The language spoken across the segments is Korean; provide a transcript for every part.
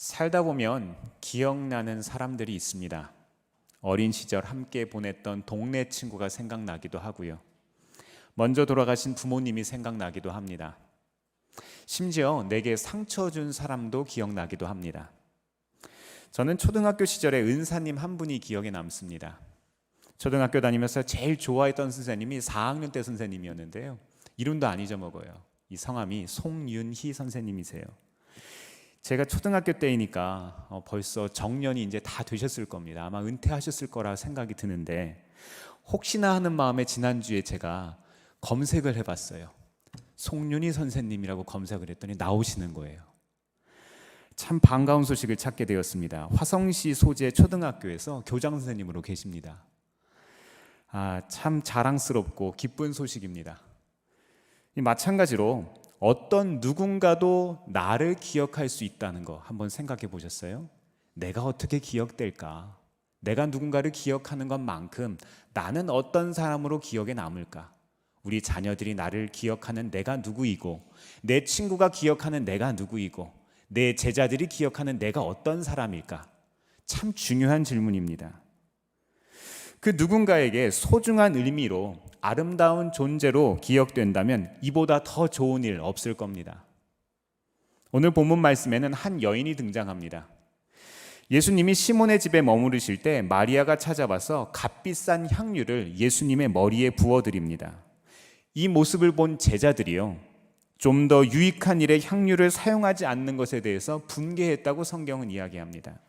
살다 보면 기억나는 사람들이 있습니다. 어린 시절 함께 보냈던 동네 친구가 생각나기도 하고요. 먼저 돌아가신 부모님이 생각나기도 합니다. 심지어 내게 상처 준 사람도 기억나기도 합니다. 저는 초등학교 시절에 은사님 한 분이 기억에 남습니다. 초등학교 다니면서 제일 좋아했던 선생님이 4학년 때 선생님이었는데요. 이름도 안 잊어먹어요. 이 성함이 송윤희 선생님이세요. 제가 초등학교 때이니까 벌써 정년이 이제 다 되셨을 겁니다. 아마 은퇴하셨을 거라 생각이 드는데, 혹시나 하는 마음에 지난주에 제가 검색을 해봤어요. 송윤희 선생님이라고 검색을 했더니 나오시는 거예요. 참 반가운 소식을 찾게 되었습니다. 화성시 소재 초등학교에서 교장 선생님으로 계십니다. 참 자랑스럽고 기쁜 소식입니다. 마찬가지로 어떤 누군가도 나를 기억할 수 있다는 거 한번 생각해 보셨어요? 내가 어떻게 기억될까? 내가 누군가를 기억하는 것만큼 나는 어떤 사람으로 기억에 남을까? 우리 자녀들이 나를 기억하는 내가 누구이고, 내 친구가 기억하는 내가 누구이고, 내 제자들이 기억하는 내가 어떤 사람일까? 참 중요한 질문입니다. 그 누군가에게 소중한 의미로 아름다운 존재로 기억된다면 이보다 더 좋은 일 없을 겁니다. 오늘 본문 말씀에는 한 여인이 등장합니다. 예수님이 시몬의 집에 머무르실 때 마리아가 찾아와서 값비싼 향유를 예수님의 머리에 부어드립니다. 이 모습을 본 제자들이요, 좀 더 유익한 일에 향유를 사용하지 않는 것에 대해서 분개했다고 성경은 이야기합니다.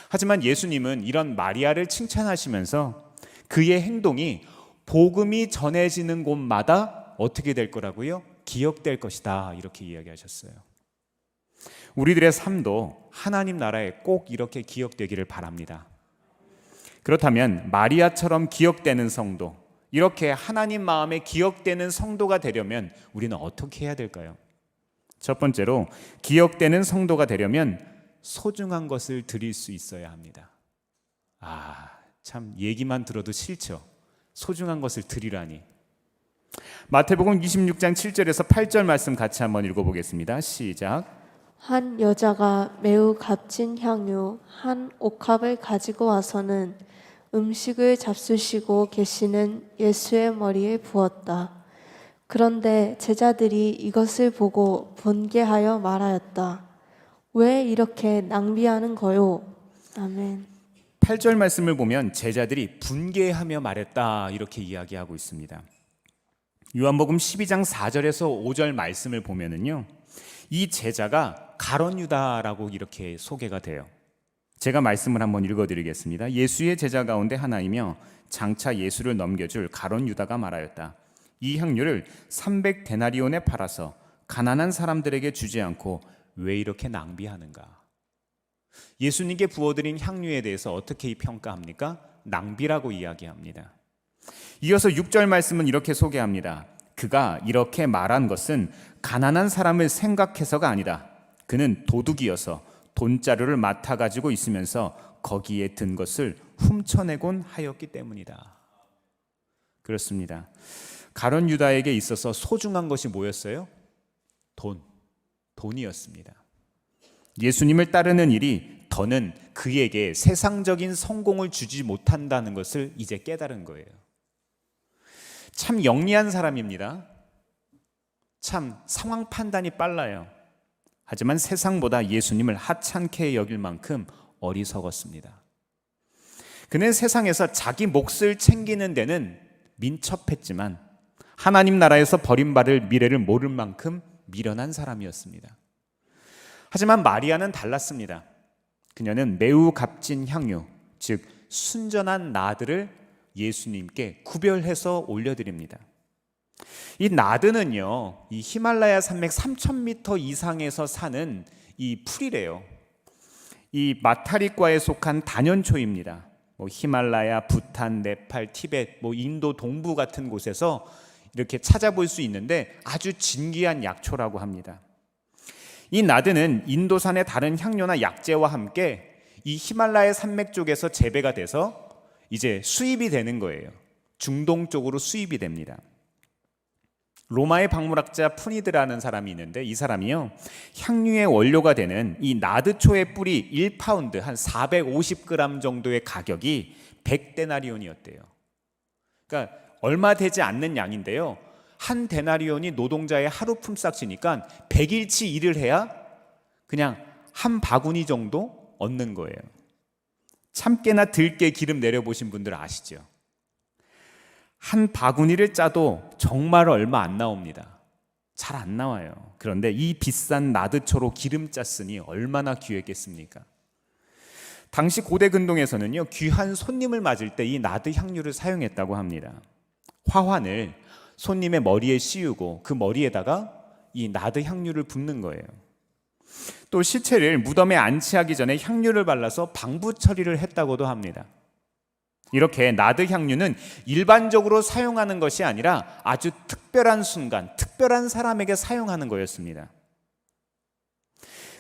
하지만 예수님은 이런 마리아를 칭찬하시면서 그의 행동이 복음이 전해지는 곳마다 어떻게 될 거라고요? 기억될 것이다, 이렇게 이야기하셨어요. 우리들의 삶도 하나님 나라에 꼭 이렇게 기억되기를 바랍니다. 그렇다면 마리아처럼 기억되는 성도, 이렇게 하나님 마음에 기억되는 성도가 되려면 우리는 어떻게 해야 될까요? 첫 번째로, 기억되는 성도가 되려면 소중한 것을 드릴 수 있어야 합니다. 참 얘기만 들어도 싫죠. 소중한 것을 드리라니. 마태복음 26장 7절에서 8절 말씀 같이 한번 읽어보겠습니다. 시작. 한 여자가 매우 값진 향유 한 옥합을 가지고 와서는 음식을 잡수시고 계시는 예수의 머리에 부었다. 그런데 제자들이 이것을 보고 분개하여 말하였다. 왜 이렇게 낭비하는 거요? 아멘. 8절 말씀을 보면 제자들이 분개하며 말했다, 이렇게 이야기하고 있습니다. 요한복음 12장 4절에서 5절 말씀을 보면은요, 이 제자가 가룟 유다라고 이렇게 소개가 돼요. 제가 말씀을 한번 읽어드리겠습니다. 예수의 제자 가운데 하나이며 장차 예수를 넘겨줄 가룟 유다가 말하였다. 이 향유를 300데나리온에 팔아서 가난한 사람들에게 주지 않고 왜 이렇게 낭비하는가? 예수님께 부어드린 향유에 대해서 어떻게 평가합니까? 낭비라고 이야기합니다. 이어서 6절 말씀은 이렇게 소개합니다. 그가 이렇게 말한 것은 가난한 사람을 생각해서가 아니다. 그는 도둑이어서 돈자루를 맡아가지고 있으면서 거기에 든 것을 훔쳐내곤 하였기 때문이다. 그렇습니다. 가룟 유다에게 있어서 소중한 것이 뭐였어요? 돈이었습니다. 예수님을 따르는 일이 더는 그에게 세상적인 성공을 주지 못한다는 것을 이제 깨달은 거예요. 참 영리한 사람입니다. 참 상황 판단이 빨라요. 하지만 세상보다 예수님을 하찮게 여길 만큼 어리석었습니다. 그는 세상에서 자기 몫을 챙기는 데는 민첩했지만 하나님 나라에서 버림받을 미래를 모를 만큼 미련한 사람이었습니다. 하지만 마리아는 달랐습니다. 그녀는 매우 값진 향유, 즉 순전한 나드를 예수님께 구별해서 올려드립니다. 이 나드는요, 이 히말라야 산맥 3,000m 이상에서 사는 이 풀이래요. 이 마타리과에 속한 단연초입니다. 히말라야, 부탄, 네팔, 티벳, 인도 동부 같은 곳에서 이렇게 찾아볼 수 있는데 아주 진귀한 약초라고 합니다. 이 나드는 인도산의 다른 향료나 약재와 함께 이 히말라야 산맥 쪽에서 재배가 돼서 이제 수입이 되는 거예요. 중동 쪽으로 수입이 됩니다. 로마의 박물학자 푸니드라는 사람이 있는데 이 사람이요, 향유의 원료가 되는 이 나드초의 뿌리 1파운드 한 450g 정도의 가격이 100데나리온이었대요. 그러니까 얼마 되지 않는 양인데요, 한 데나리온이 노동자의 하루 품삯이니까 100일치 일을 해야 그냥 한 바구니 정도 얻는 거예요. 참깨나 들깨 기름 내려보신 분들 아시죠? 한 바구니를 짜도 정말 얼마 안 나옵니다. 잘 안 나와요. 그런데 이 비싼 나드초로 기름 짰으니 얼마나 귀했겠습니까? 당시 고대 근동에서는요, 귀한 손님을 맞을 때 이 나드 향유를 사용했다고 합니다. 화환을 손님의 머리에 씌우고 그 머리에다가 이 나드 향유를 붓는 거예요. 또 시체를 무덤에 안치하기 전에 향유를 발라서 방부 처리를 했다고도 합니다. 이렇게 나드 향유는 일반적으로 사용하는 것이 아니라 아주 특별한 순간, 특별한 사람에게 사용하는 거였습니다.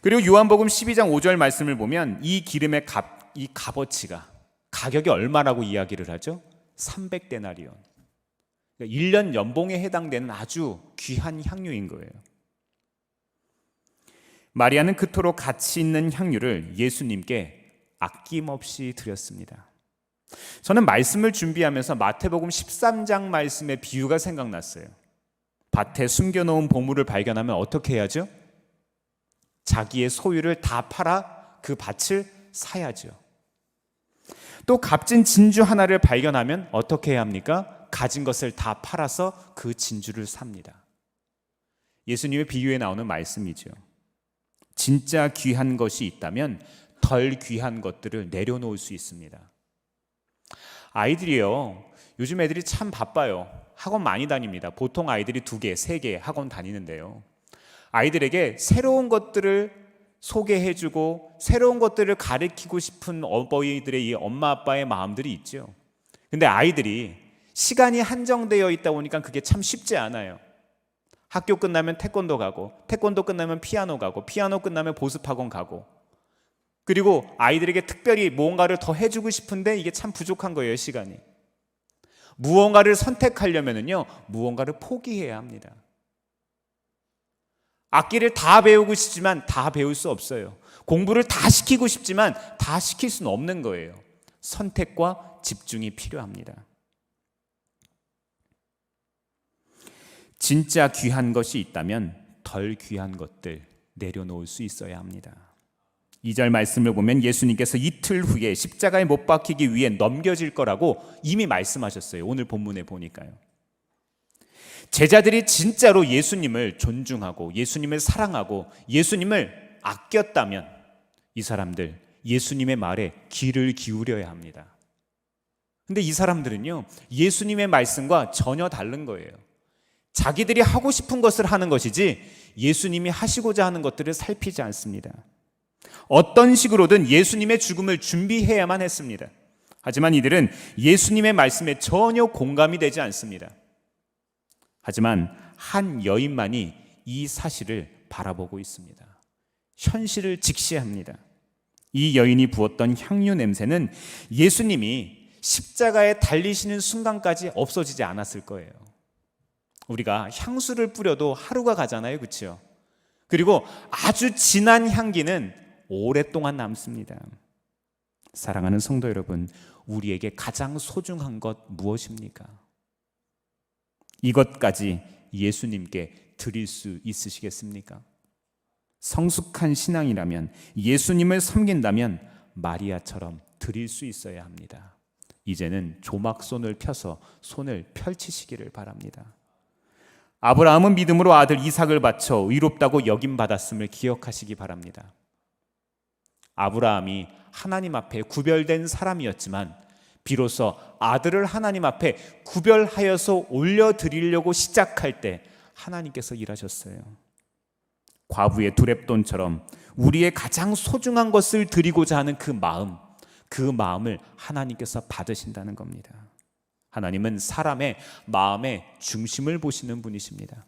그리고 요한복음 12장 5절 말씀을 보면 이 기름의 이 값어치가, 가격이 얼마라고 이야기를 하죠? 300데나리온. 그러니까 1년 연봉에 해당되는 아주 귀한 향유인 거예요. 마리아는 그토록 가치 있는 향유를 예수님께 아낌없이 드렸습니다. 저는 말씀을 준비하면서 마태복음 13장 말씀의 비유가 생각났어요. 밭에 숨겨놓은 보물을 발견하면 어떻게 해야죠? 자기의 소유를 다 팔아 그 밭을 사야죠. 또 값진 진주 하나를 발견하면 어떻게 해야 합니까? 가진 것을 다 팔아서 그 진주를 삽니다. 예수님의 비유에 나오는 말씀이죠. 진짜 귀한 것이 있다면 덜 귀한 것들을 내려놓을 수 있습니다. 아이들이요, 요즘 애들이 참 바빠요. 학원 많이 다닙니다. 보통 아이들이 2개, 3개 학원 다니는데요, 아이들에게 새로운 것들을 소개해주고 새로운 것들을 가르치고 싶은 어버이들의 이 엄마 아빠의 마음들이 있죠. 근데 아이들이 시간이 한정되어 있다 보니까 그게 참 쉽지 않아요. 학교 끝나면 태권도 가고, 태권도 끝나면 피아노 가고, 피아노 끝나면 보습학원 가고, 그리고 아이들에게 특별히 무언가를 더 해주고 싶은데 이게 참 부족한 거예요, 시간이. 무언가를 선택하려면요, 무언가를 포기해야 합니다. 악기를 다 배우고 싶지만 다 배울 수 없어요. 공부를 다 시키고 싶지만 다 시킬 수는 없는 거예요. 선택과 집중이 필요합니다. 진짜 귀한 것이 있다면 덜 귀한 것들 내려놓을 수 있어야 합니다. 2절 말씀을 보면 예수님께서 이틀 후에 십자가에 못 박히기 위해 넘겨질 거라고 이미 말씀하셨어요. 오늘 본문에 보니까요. 제자들이 진짜로 예수님을 존중하고 예수님을 사랑하고 예수님을 아꼈다면 이 사람들 예수님의 말에 귀를 기울여야 합니다. 근데 이 사람들은요, 예수님의 말씀과 전혀 다른 거예요. 자기들이 하고 싶은 것을 하는 것이지 예수님이 하시고자 하는 것들을 살피지 않습니다. 어떤 식으로든 예수님의 죽음을 준비해야만 했습니다. 하지만 이들은 예수님의 말씀에 전혀 공감이 되지 않습니다. 하지만 한 여인만이 이 사실을 바라보고 있습니다. 현실을 직시합니다. 이 여인이 부었던 향유 냄새는 예수님이 십자가에 달리시는 순간까지 없어지지 않았을 거예요. 우리가 향수를 뿌려도 하루가 가잖아요, 그렇죠? 그리고 아주 진한 향기는 오랫동안 남습니다. 사랑하는 성도 여러분, 우리에게 가장 소중한 것 무엇입니까? 이것까지 예수님께 드릴 수 있으시겠습니까? 성숙한 신앙이라면, 예수님을 섬긴다면 마리아처럼 드릴 수 있어야 합니다. 이제는 조막손을 펴서 손을 펼치시기를 바랍니다. 아브라함은 믿음으로 아들 이삭을 바쳐 의롭다고 여김받았음을 기억하시기 바랍니다. 아브라함이 하나님 앞에 구별된 사람이었지만 비로소 아들을 하나님 앞에 구별하여서 올려드리려고 시작할 때 하나님께서 일하셨어요. 과부의 두렙돈처럼 우리의 가장 소중한 것을 드리고자 하는 그 마음을 하나님께서 받으신다는 겁니다. 하나님은 사람의 마음의 중심을 보시는 분이십니다.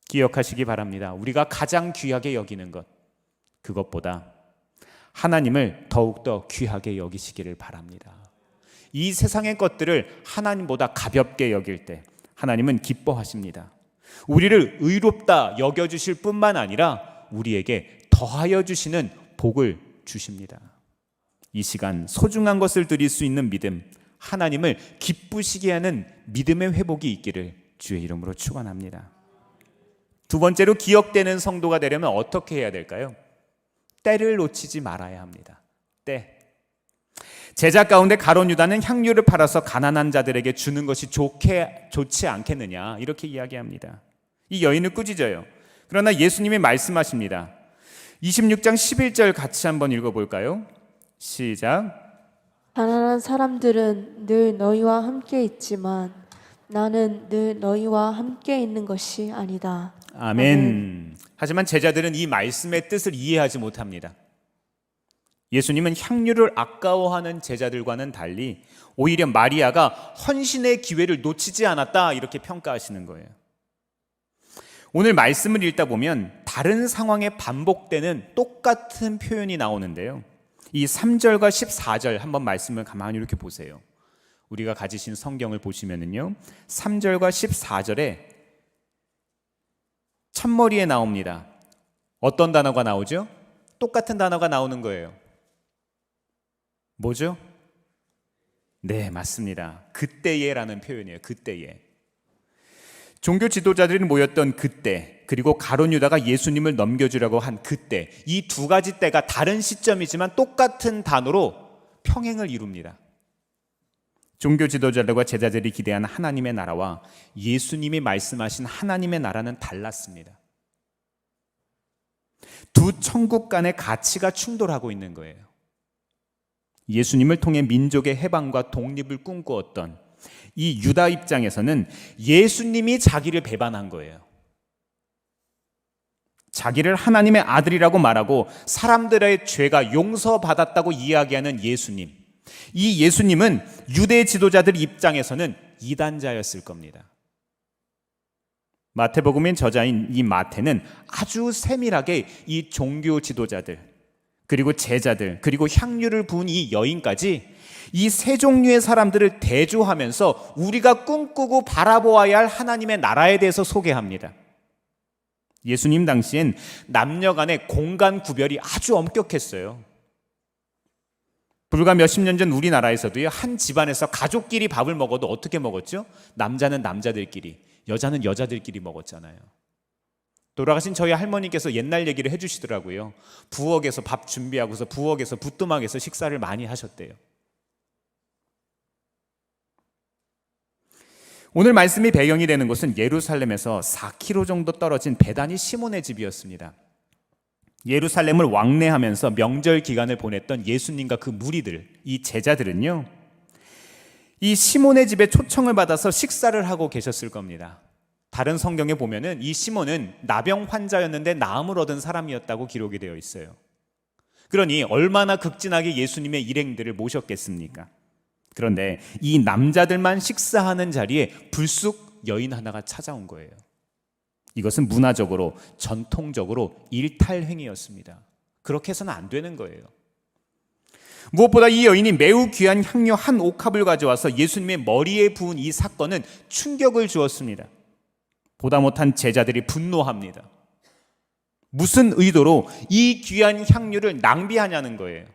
기억하시기 바랍니다. 우리가 가장 귀하게 여기는 것, 그것보다 하나님을 더욱더 귀하게 여기시기를 바랍니다. 이 세상의 것들을 하나님보다 가볍게 여길 때 하나님은 기뻐하십니다. 우리를 의롭다 여겨주실 뿐만 아니라 우리에게 더하여 주시는 복을 주십니다. 이 시간 소중한 것을 드릴 수 있는 믿음, 하나님을 기쁘시게 하는 믿음의 회복이 있기를 주의 이름으로 축원합니다. 두 번째로 기억되는 성도가 되려면 어떻게 해야 될까요? 때를 놓치지 말아야 합니다. 때. 제자 가운데 가룟 유다는 향유를 팔아서 가난한 자들에게 주는 것이 좋지 않겠느냐 이렇게 이야기합니다. 이 여인을 꾸짖어요. 그러나 예수님이 말씀하십니다. 26장 11절 같이 한번 읽어볼까요? 시작. 가난한 사람들은 늘 너희와 함께 있지만 나는 늘 너희와 함께 있는 것이 아니다. 아멘. 하지만 제자들은 이 말씀의 뜻을 이해하지 못합니다. 예수님은 향유를 아까워하는 제자들과는 달리 오히려 마리아가 헌신의 기회를 놓치지 않았다 이렇게 평가하시는 거예요. 오늘 말씀을 읽다 보면 다른 상황에 반복되는 똑같은 표현이 나오는데요. 이 3절과 14절 한번 말씀을 가만히 이렇게 보세요. 우리가 가지신 성경을 보시면은요. 3절과 14절에 첫머리에 나옵니다. 어떤 단어가 나오죠? 똑같은 단어가 나오는 거예요. 뭐죠? 네, 맞습니다. 그때에라는 표현이에요. 그때에. 종교 지도자들이 모였던 그때, 그리고 가룟 유다가 예수님을 넘겨주려고 한 그때, 이 두 가지 때가 다른 시점이지만 똑같은 단어로 평행을 이룹니다. 종교 지도자들과 제자들이 기대한 하나님의 나라와 예수님이 말씀하신 하나님의 나라는 달랐습니다. 두 천국 간의 가치가 충돌하고 있는 거예요. 예수님을 통해 민족의 해방과 독립을 꿈꾸었던 이 유다 입장에서는 예수님이 자기를 배반한 거예요. 자기를 하나님의 아들이라고 말하고 사람들의 죄가 용서받았다고 이야기하는 예수님. 이 예수님은 유대 지도자들 입장에서는 이단자였을 겁니다. 마태복음의 저자인 이 마태는 아주 세밀하게 이 종교 지도자들, 그리고 제자들, 그리고 향유를 부은 이 여인까지 이 세 종류의 사람들을 대조하면서 우리가 꿈꾸고 바라보아야 할 하나님의 나라에 대해서 소개합니다. 예수님 당시엔 남녀 간의 공간 구별이 아주 엄격했어요. 불과 몇십 년 전 우리나라에서도요, 한 집안에서 가족끼리 밥을 먹어도 어떻게 먹었죠? 남자는 남자들끼리, 여자는 여자들끼리 먹었잖아요. 돌아가신 저희 할머니께서 옛날 얘기를 해주시더라고요. 부엌에서 밥 준비하고서 부엌에서 부뚜막에서 식사를 많이 하셨대요. 오늘 말씀이 배경이 되는 곳은 예루살렘에서 4km 정도 떨어진 베다니 시몬의 집이었습니다. 예루살렘을 왕래하면서 명절 기간을 보냈던 예수님과 그 무리들, 이 제자들은요, 이 시몬의 집에 초청을 받아서 식사를 하고 계셨을 겁니다. 다른 성경에 보면은 이 시몬은 나병 환자였는데 나음을 얻은 사람이었다고 기록이 되어 있어요. 그러니 얼마나 극진하게 예수님의 일행들을 모셨겠습니까? 그런데 이 남자들만 식사하는 자리에 불쑥 여인 하나가 찾아온 거예요. 이것은 문화적으로, 전통적으로 일탈행위였습니다. 그렇게 해서는 안 되는 거예요. 무엇보다 이 여인이 매우 귀한 향료 한 옥합을 가져와서 예수님의 머리에 부은 이 사건은 충격을 주었습니다. 보다 못한 제자들이 분노합니다. 무슨 의도로 이 귀한 향료를 낭비하냐는 거예요.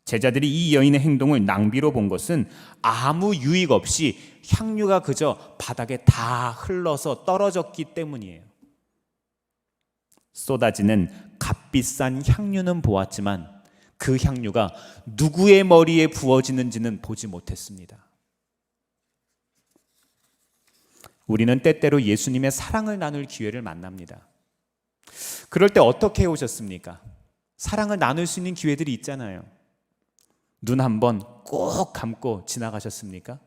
제자들이 이 여인의 행동을 낭비로 본 것은 아무 유익 없이 향유가 그저 바닥에 다 흘러서 떨어졌기 때문이에요. 쏟아지는 값비싼 향유는 보았지만 그 향유가 누구의 머리에 부어지는지는 보지 못했습니다. 우리는 때때로 예수님의 사랑을 나눌 기회를 만납니다. 그럴 때 어떻게 해오셨습니까? 사랑을 나눌 수 있는 기회들이 있잖아요. 눈 한번 꼭 감고 지나가셨습니까?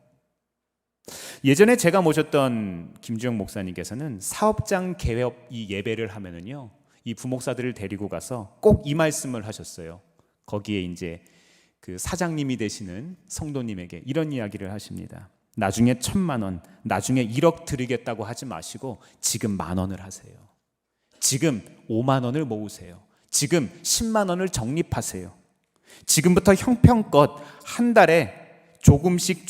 예전에 제가 모셨던 김주영 목사님께서는 사업장 개업 이 예배를 하면은요, 이 부목사들을 데리고 가서 꼭 이 말씀을 하셨어요. 거기에 이제 그 사장님이 되시는 성도님에게 이런 이야기를 하십니다. 나중에 1,000만 원, 나중에 1억 드리겠다고 하지 마시고 지금 10,000원을 하세요. 지금 5만 원을 모으세요. 지금 10만 원을 적립하세요. 지금부터 형편껏 한 달에 조금씩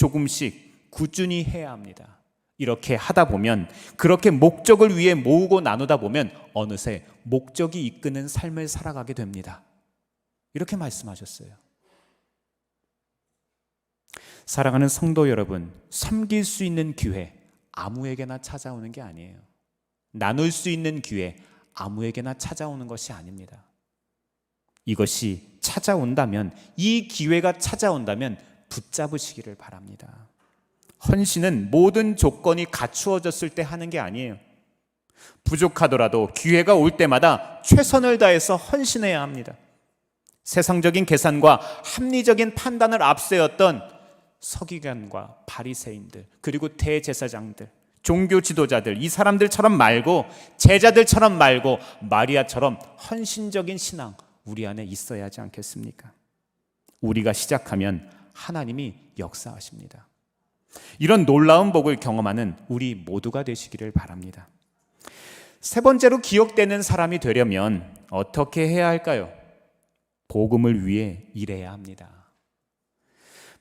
꾸준히 해야 합니다. 이렇게 하다 보면, 그렇게 목적을 위해 모으고 나누다 보면 어느새 목적이 이끄는 삶을 살아가게 됩니다. 이렇게 말씀하셨어요. 사랑하는 성도 여러분, 섬길 수 있는 기회 아무에게나 찾아오는 게 아니에요. 나눌 수 있는 기회 아무에게나 찾아오는 것이 아닙니다. 이것이 찾아온다면, 이 기회가 찾아온다면 붙잡으시기를 바랍니다. 헌신은 모든 조건이 갖추어졌을 때 하는 게 아니에요. 부족하더라도 기회가 올 때마다 최선을 다해서 헌신해야 합니다. 세상적인 계산과 합리적인 판단을 앞세웠던 서기관과 바리새인들, 그리고 대제사장들, 종교 지도자들, 이 사람들처럼 말고, 제자들처럼 말고 마리아처럼 헌신적인 신앙 우리 안에 있어야 하지 않겠습니까? 우리가 시작하면 하나님이 역사하십니다. 이런 놀라운 복을 경험하는 우리 모두가 되시기를 바랍니다. 세 번째로 기억되는 사람이 되려면 어떻게 해야 할까요? 복음을 위해 일해야 합니다.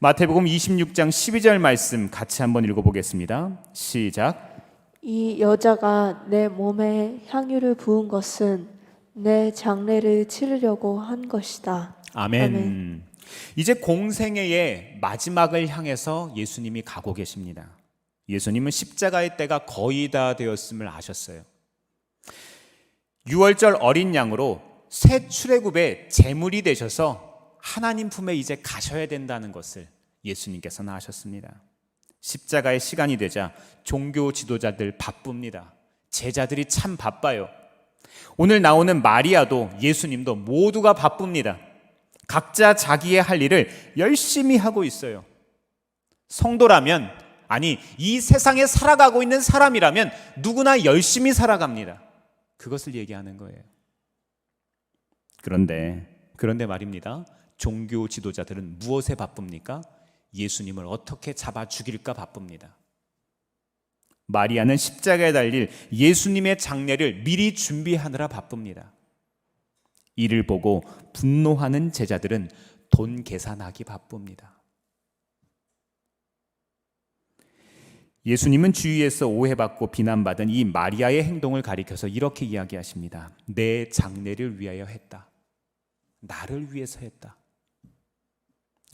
마태복음 26장 12절 말씀 같이 한번 읽어보겠습니다. 시작. 이 여자가 내 몸에 향유를 부은 것은 내 장례를 치르려고 한 것이다. 아멘. 아멘. 이제 공생애의 마지막을 향해서 예수님이 가고 계십니다. 예수님은 십자가의 때가 거의 다 되었음을 아셨어요. 6월절 어린 양으로 새 출애굽의 제물이 되셔서 하나님 품에 이제 가셔야 된다는 것을 예수님께서는 아셨습니다. 십자가의 시간이 되자 종교 지도자들 바쁩니다. 제자들이 참 바빠요. 오늘 나오는 마리아도 예수님도 모두가 바쁩니다. 각자 자기의 할 일을 열심히 하고 있어요. 성도라면, 아니 이 세상에 살아가고 있는 사람이라면 누구나 열심히 살아갑니다. 그것을 얘기하는 거예요. 그런데 말입니다. 종교 지도자들은 무엇에 바쁩니까? 예수님을 어떻게 잡아 죽일까 바쁩니다. 마리아는 십자가에 달릴 예수님의 장례를 미리 준비하느라 바쁩니다. 이를 보고 분노하는 제자들은 돈 계산하기 바쁩니다. 예수님은 주위에서 오해받고 비난받은 이 마리아의 행동을 가리켜서 이렇게 이야기하십니다. 내 장례를 위하여 했다. 나를 위해서 했다.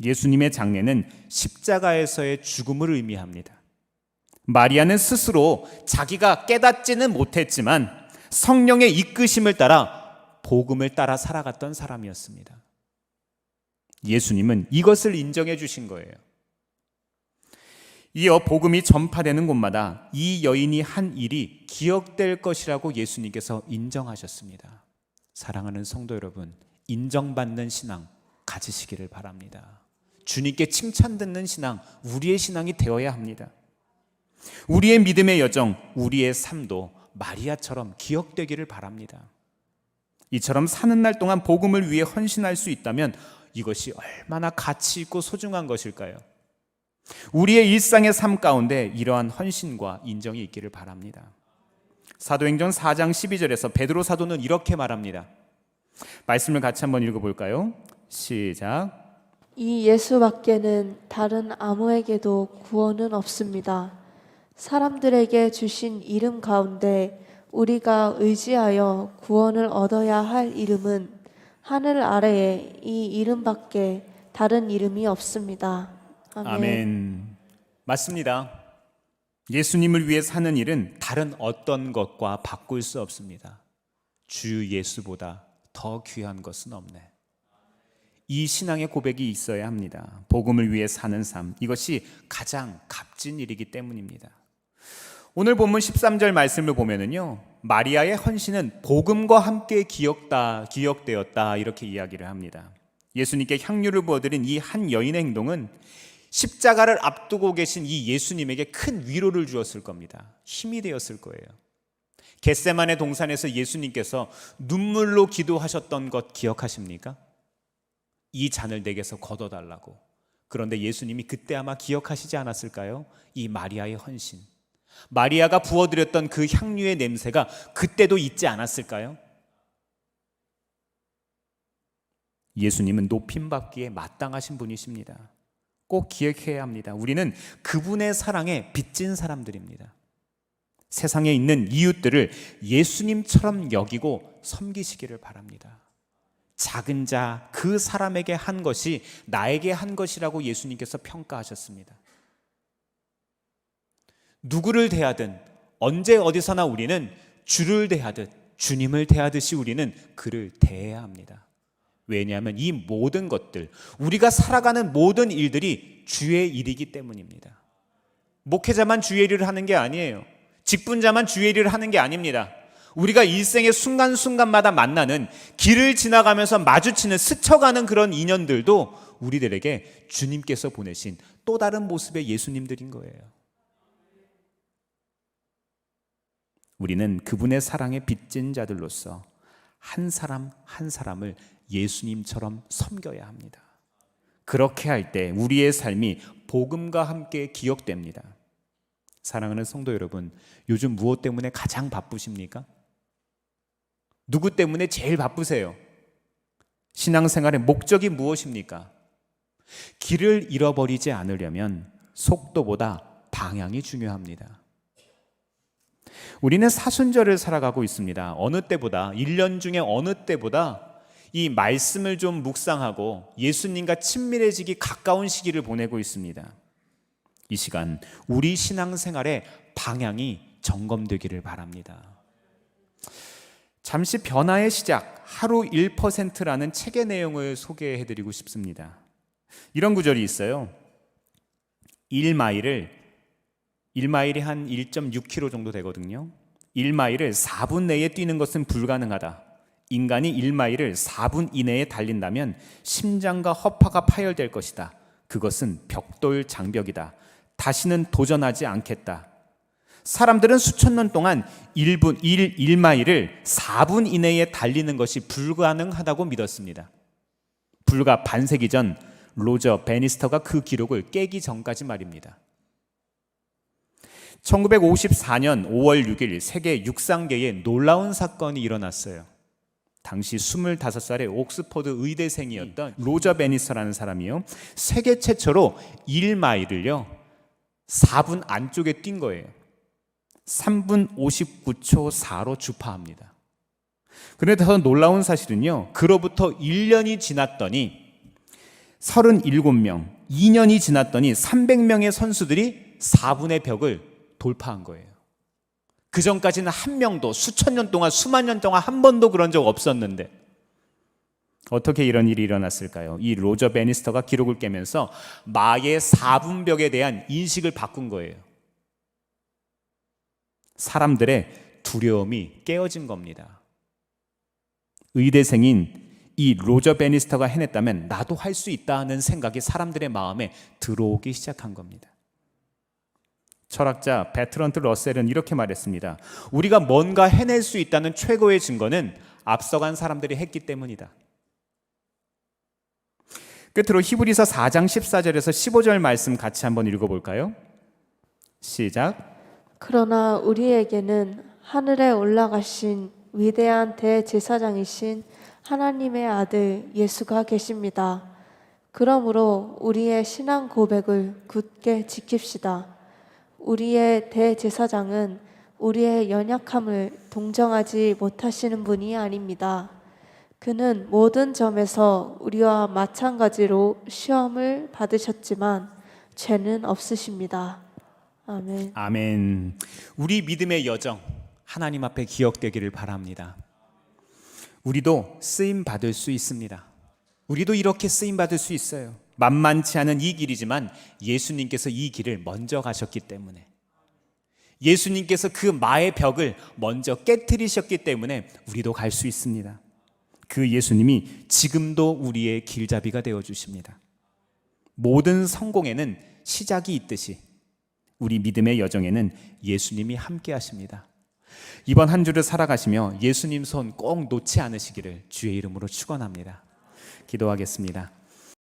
예수님의 장례는 십자가에서의 죽음을 의미합니다. 마리아는 스스로 자기가 깨닫지는 못했지만 성령의 이끄심을 따라 복음을 따라 살아갔던 사람이었습니다. 예수님은 이것을 인정해 주신 거예요. 이어 복음이 전파되는 곳마다 이 여인이 한 일이 기억될 것이라고 예수님께서 인정하셨습니다. 사랑하는 성도 여러분, 인정받는 신앙 가지시기를 바랍니다. 주님께 칭찬 듣는 신앙, 우리의 신앙이 되어야 합니다. 우리의 믿음의 여정, 우리의 삶도 마리아처럼 기억되기를 바랍니다. 이처럼 사는 날 동안 복음을 위해 헌신할 수 있다면 이것이 얼마나 가치 있고 소중한 것일까요? 우리의 일상의 삶 가운데 이러한 헌신과 인정이 있기를 바랍니다. 사도행전 4장 12절에서 베드로 사도는 이렇게 말합니다. 말씀을 같이 한번 읽어볼까요? 시작. 이 예수밖에는 다른 아무에게도 구원은 없습니다. 사람들에게 주신 이름 가운데 우리가 의지하여 구원을 얻어야 할 이름은 하늘 아래에 이 이름밖에 다른 이름이 없습니다. 아멘. 아멘. 맞습니다. 예수님을 위해 사는 일은 다른 어떤 것과 바꿀 수 없습니다. 주 예수보다 더 귀한 것은 없네. 이 신앙의 고백이 있어야 합니다. 복음을 위해 사는 삶, 이것이 가장 값진 일이기 때문입니다. 오늘 본문 13절 말씀을 보면은요, 마리아의 헌신은 복음과 함께 기억되었다 이렇게 이야기를 합니다. 예수님께 향유를 부어드린 이 한 여인의 행동은 십자가를 앞두고 계신 이 예수님에게 큰 위로를 주었을 겁니다. 힘이 되었을 거예요. 겟세마네 동산에서 예수님께서 눈물로 기도하셨던 것 기억하십니까? 이 잔을 내게서 걷어달라고. 그런데 예수님이 그때 아마 기억하시지 않았을까요? 이 마리아의 헌신, 마리아가 부어드렸던 그 향유의 냄새가 그때도 있지 않았을까요? 예수님은 높임받기에 마땅하신 분이십니다. 꼭 기억해야 합니다. 우리는 그분의 사랑에 빚진 사람들입니다. 세상에 있는 이웃들을 예수님처럼 여기고 섬기시기를 바랍니다. 작은 자 그 사람에게 한 것이 나에게 한 것이라고 예수님께서 평가하셨습니다. 누구를 대하든 언제 어디서나 우리는 주를 대하듯 주님을 대하듯이 우리는 그를 대해야 합니다. 왜냐하면 이 모든 것들, 우리가 살아가는 모든 일들이 주의 일이기 때문입니다. 목회자만 주의 일을 하는 게 아니에요. 직분자만 주의 일을 하는 게 아닙니다. 우리가 일생의 순간순간마다 만나는, 길을 지나가면서 마주치는, 스쳐가는 그런 인연들도 우리들에게 주님께서 보내신 또 다른 모습의 예수님들인 거예요. 우리는 그분의 사랑에 빚진 자들로서 한 사람 한 사람을 예수님처럼 섬겨야 합니다. 그렇게 할 때 우리의 삶이 복음과 함께 기억됩니다. 사랑하는 성도 여러분, 요즘 무엇 때문에 가장 바쁘십니까? 누구 때문에 제일 바쁘세요? 신앙생활의 목적이 무엇입니까? 길을 잃어버리지 않으려면 속도보다 방향이 중요합니다. 우리는 사순절을 살아가고 있습니다. 어느 때보다, 1년 중에 어느 때보다 이 말씀을 좀 묵상하고 예수님과 친밀해지기 가까운 시기를 보내고 있습니다. 이 시간 우리 신앙생활의 방향이 점검되기를 바랍니다. 잠시 변화의 시작, 하루 1%라는 책의 내용을 소개해드리고 싶습니다. 이런 구절이 있어요. 1마일이 한 1.6km 정도 되거든요. 1마일을 4분 내에 뛰는 것은 불가능하다. 인간이 1마일을 4분 이내에 달린다면 심장과 허파가 파열될 것이다. 그것은 벽돌 장벽이다. 다시는 도전하지 않겠다. 사람들은 수천 년 동안 1마일을 4분 이내에 달리는 것이 불가능하다고 믿었습니다. 불과 반세기 전 로저 베니스터가 그 기록을 깨기 전까지 말입니다. 1954년 5월 6일 세계 육상계에 놀라운 사건이 일어났어요. 당시 25살의 옥스퍼드 의대생이었던 로저 베니스터라는 사람이요, 세계 최초로 1마일을요 4분 안쪽에 뛴 거예요. 3분 59초 4로 주파합니다. 그런데 더 놀라운 사실은요, 그로부터 1년이 지났더니 37명, 2년이 지났더니 300명의 선수들이 4분의 벽을 돌파한 거예요. 그 전까지는 한 명도 수천 년 동안, 수만 년 동안 한 번도 그런 적 없었는데 어떻게 이런 일이 일어났을까요? 이 로저 베니스터가 기록을 깨면서 마의 4분벽에 대한 인식을 바꾼 거예요. 사람들의 두려움이 깨어진 겁니다. 의대생인 이 로저 베니스터가 해냈다면 나도 할 수 있다는 생각이 사람들의 마음에 들어오기 시작한 겁니다. 철학자 베트런트 러셀은 이렇게 말했습니다. 우리가 뭔가 해낼 수 있다는 최고의 증거는 앞서간 사람들이 했기 때문이다. 끝으로 히브리서 4장 14절에서 15절 말씀 같이 한번 읽어볼까요? 시작. 그러나 우리에게는 하늘에 올라가신 위대한 대제사장이신 하나님의 아들 예수가 계십니다. 그러므로 우리의 신앙 고백을 굳게 지킵시다. 우리의 대제사장은 우리의 연약함을 동정하지 못하시는 분이 아닙니다. 그는 모든 점에서 우리와 마찬가지로 시험을 받으셨지만 죄는 없으십니다. 아멘. 아멘. 우리 믿음의 여정 하나님 앞에 기억되기를 바랍니다. 우리도 쓰임 받을 수 있습니다. 우리도 이렇게 쓰임 받을 수 있어요. 만만치 않은 이 길이지만 예수님께서 이 길을 먼저 가셨기 때문에, 예수님께서 그 마의 벽을 먼저 깨트리셨기 때문에 우리도 갈 수 있습니다. 그 예수님이 지금도 우리의 길잡이가 되어 주십니다. 모든 성공에는 시작이 있듯이 우리 믿음의 여정에는 예수님이 함께 하십니다. 이번 한 주를 살아가시며 예수님 손 꼭 놓지 않으시기를 주의 이름으로 축원합니다. 기도하겠습니다.